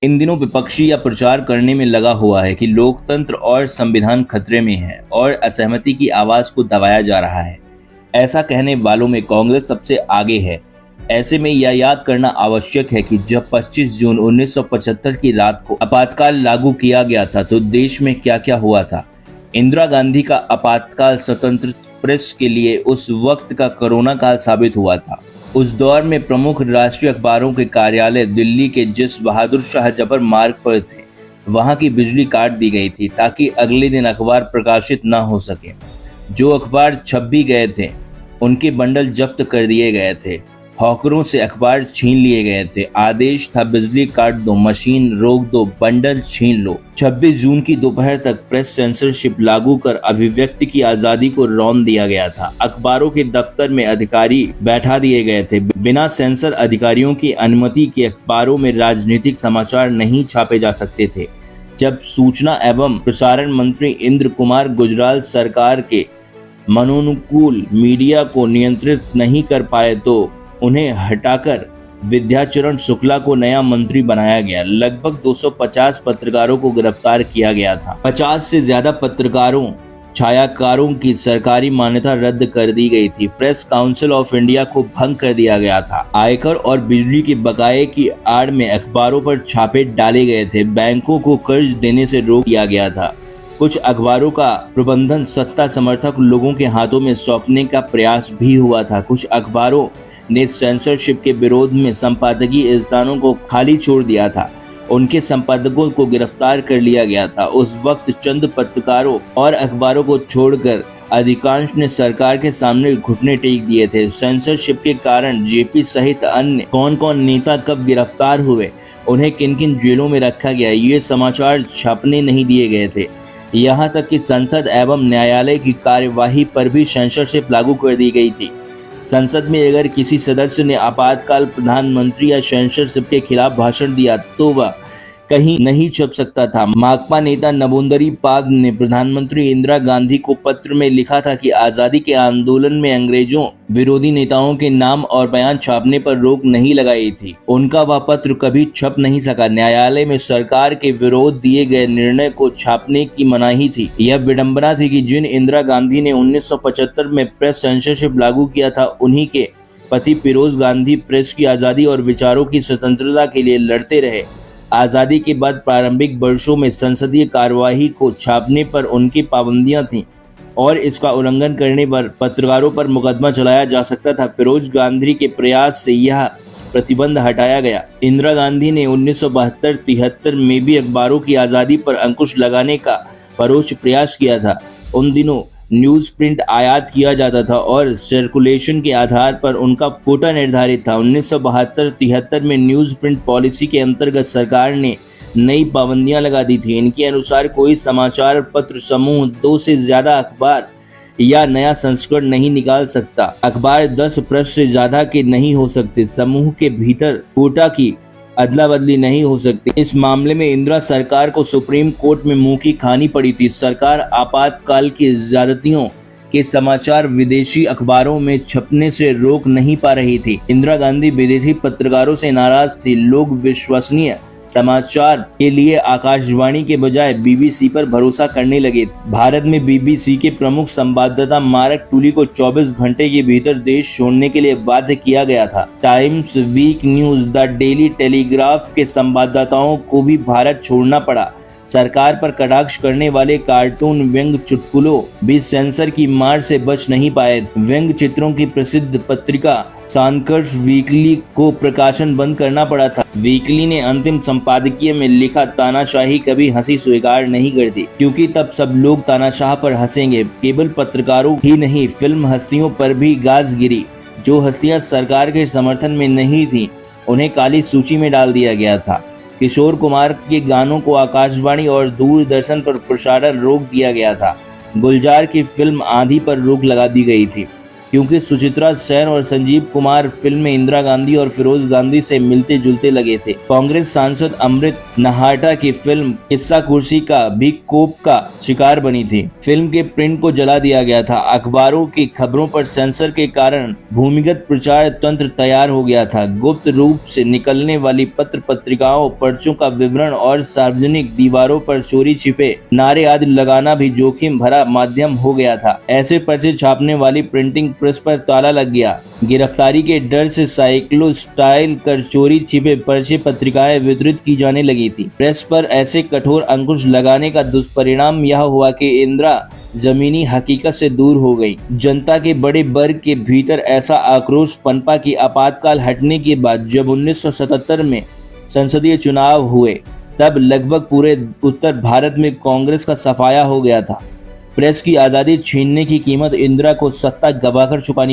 इन दिनों विपक्षी यह प्रचार करने में लगा हुआ है कि लोकतंत्र और संविधान खतरे में है और असहमति की आवाज को दबाया जा रहा है। ऐसा कहने वालों में कांग्रेस सबसे आगे है। ऐसे में यह याद करना आवश्यक है कि जब 25 जून 1975 की रात को आपातकाल लागू किया गया था तो देश में क्या क्या हुआ था। इंदिरा गांधी का आपातकाल स्वतंत्र प्रेस के लिए उस वक्त का कोरोना काल साबित हुआ था। उस दौर में प्रमुख राष्ट्रीय अखबारों के कार्यालय दिल्ली के जिस बहादुर शाह जफर मार्ग पर थे, वहां की बिजली काट दी गई थी ताकि अगले दिन अखबार प्रकाशित न हो सके। जो अखबार छप भी गए थे उनके बंडल जब्त कर दिए गए थे। हॉकरों से अखबार छीन लिए गए थे। आदेश था बिजली काट दो, मशीन रोक दो, बंडल छीन लो। 26 जून की दोपहर तक प्रेस सेंसरशिप लागू कर अभिव्यक्ति की आजादी को रौंद दिया गया था। अखबारों के दफ्तर में अधिकारी बैठा दिए गए थे। बिना सेंसर अधिकारियों की अनुमति के अखबारों में राजनीतिक समाचार नहीं छापे जा सकते थे। जब सूचना एवं प्रसारण मंत्री इंद्र कुमार गुजराल सरकार के मनोनुकूल मीडिया को नियंत्रित नहीं कर पाए तो उन्हें हटाकर विद्याचरण शुक्ला को नया मंत्री बनाया गया। लगभग 250 पत्रकारों को गिरफ्तार किया गया था। 50 से ज्यादा पत्रकारों छायाकारों की सरकारी मान्यता रद्द कर दी गई थी। प्रेस काउंसिल ऑफ इंडिया को भंग कर दिया गया था। आयकर और बिजली के बकाये की आड़ में अखबारों पर छापे डाले गए थे। बैंकों को कर्ज देने से रोक दिया गया था। कुछ अखबारों का प्रबंधन सत्ता समर्थक लोगों के हाथों में सौंपने का प्रयास भी हुआ था। कुछ अखबारों ने सेंसरशिप के विरोध में संपादकीय स्थानों को खाली छोड़ दिया था। उनके संपादकों को गिरफ्तार कर लिया गया था। उस वक्त चंद पत्रकारों और अखबारों को छोड़कर अधिकांश ने सरकार के सामने घुटने टेक दिए थे। सेंसरशिप के कारण जेपी सहित अन्य कौन कौन नेता कब गिरफ्तार हुए, उन्हें किन किन जेलों में रखा गया, ये समाचार छापने नहीं दिए गए थे। यहाँ तक कि संसद एवं न्यायालय की कार्यवाही पर भी सेंसरशिप लागू कर दी गई थी। संसद में अगर किसी सदस्य ने आपातकाल प्रधानमंत्री या सेंसरशिप के खिलाफ भाषण दिया तो वह कहीं नहीं छप सकता था। माकपा नेता नबुंदरी पाग ने प्रधानमंत्री इंदिरा गांधी को पत्र में लिखा था कि आजादी के आंदोलन में अंग्रेजों विरोधी नेताओं के नाम और बयान छापने पर रोक नहीं लगाई थी। उनका वह पत्र कभी छप नहीं सका। न्यायालय में सरकार के विरोध दिए गए निर्णय को छापने की मनाही थी। यह विडंबना थी कि जिन इंदिरा गांधी ने 1975 में प्रेस सेंसरशिप लागू किया था, उन्हीं के पति फिरोज गांधी प्रेस की आजादी और विचारों की स्वतंत्रता के लिए लड़ते रहे। आज़ादी के बाद प्रारंभिक वर्षों में संसदीय कार्यवाही को छापने पर उनकी पाबंदियां थीं और इसका उल्लंघन करने पर पत्रकारों पर मुकदमा चलाया जा सकता था। फिरोज गांधी के प्रयास से यह प्रतिबंध हटाया गया। इंदिरा गांधी ने 1972-73 में भी अखबारों की आज़ादी पर अंकुश लगाने का परोक्ष प्रयास किया था। उन दिनों न्यूज प्रिंट आयात किया जाता था और सर्कुलेशन के आधार पर उनका कोटा निर्धारित था। 1972-73 में न्यूज प्रिंट पॉलिसी के अंतर्गत सरकार ने नई पाबंदियां लगा दी थी। इनके अनुसार कोई समाचार पत्र समूह 2 से ज्यादा अखबार या नया संस्करण नहीं निकाल सकता। अखबार 10 पृष्ठ से ज्यादा के नहीं हो सकते। समूह के भीतर कोटा की अदला बदली नहीं हो सकती। इस मामले में इंदिरा सरकार को सुप्रीम कोर्ट में मुंह की खानी पड़ी थी। सरकार आपातकाल की ज्यादतियों के समाचार विदेशी अखबारों में छपने से रोक नहीं पा रही थी। इंदिरा गांधी विदेशी पत्रकारों से नाराज थी। लोग विश्वसनीय समाचार के लिए आकाशवाणी के बजाय बीबीसी पर भरोसा करने लगे। भारत में बीबीसी के प्रमुख संवाददाता मार्क टूली को 24 घंटे के भीतर देश छोड़ने के लिए बाध्य किया गया था। Times, Week News, the Daily Telegraph के संवाददाताओं को भी भारत छोड़ना पड़ा। सरकार पर कटाक्ष करने वाले कार्टून व्यंग चुटकुलों भी सेंसर की मार से बच नहीं पाए। व्यंग चित्रों की प्रसिद्ध पत्रिका संघर्ष वीकली को प्रकाशन बंद करना पड़ा था। वीकली ने अंतिम संपादकीय में लिखा, तानाशाही कभी हंसी स्वीकार नहीं करती, क्योंकि तब सब लोग तानाशाह पर हंसेंगे। केवल पत्रकारों ही नहीं, फिल्म हस्तियों पर भी गाज गिरी। जो हस्तियां सरकार के समर्थन में नहीं थी, उन्हें काली सूची में डाल दिया गया था। किशोर कुमार के गानों को आकाशवाणी और दूरदर्शन पर प्रसारण रोक दिया गया था। गुलजार की फिल्म आंधी पर रोक लगा दी गई थी। क्योंकि सुचित्रा सेन और संजीव कुमार फिल्म में इंदिरा गांधी और फिरोज गांधी से मिलते जुलते लगे थे। कांग्रेस सांसद अमृत नाहाटा की फिल्म किस्सा कुर्सी का भी कोप का शिकार बनी थी। फिल्म के प्रिंट को जला दिया गया था। अखबारों की खबरों पर सेंसर के कारण भूमिगत प्रचार तंत्र तैयार हो गया था। गुप्त रूप से निकलने वाली पत्र पत्रिकाओं, पर्चों का विवरण और सार्वजनिक दीवारों पर चोरी छिपे नारे आदि लगाना भी जोखिम भरा माध्यम हो गया था। ऐसे पर्चे छापने वाली प्रिंटिंग प्रेस पर ताला लग गया। गिरफ्तारी के डर से साइक्लो स्टाइल कर चोरी छिपे पर्चे पत्रिकाएं वितरित की जाने लगी थी। प्रेस पर ऐसे कठोर अंकुश लगाने का दुष्परिणाम यह हुआ कि इंदिरा जमीनी हकीकत से दूर हो गई। जनता के बड़े वर्ग के भीतर ऐसा आक्रोश पनपा कि आपातकाल हटने के बाद जब 1977 में संसदीय चुनाव हुए तब लगभग पूरे उत्तर भारत में कांग्रेस का सफाया हो गया था। प्रेस की आजादी छीनने की कीमत इंदिरा को सत्ता गवाकर चुकानी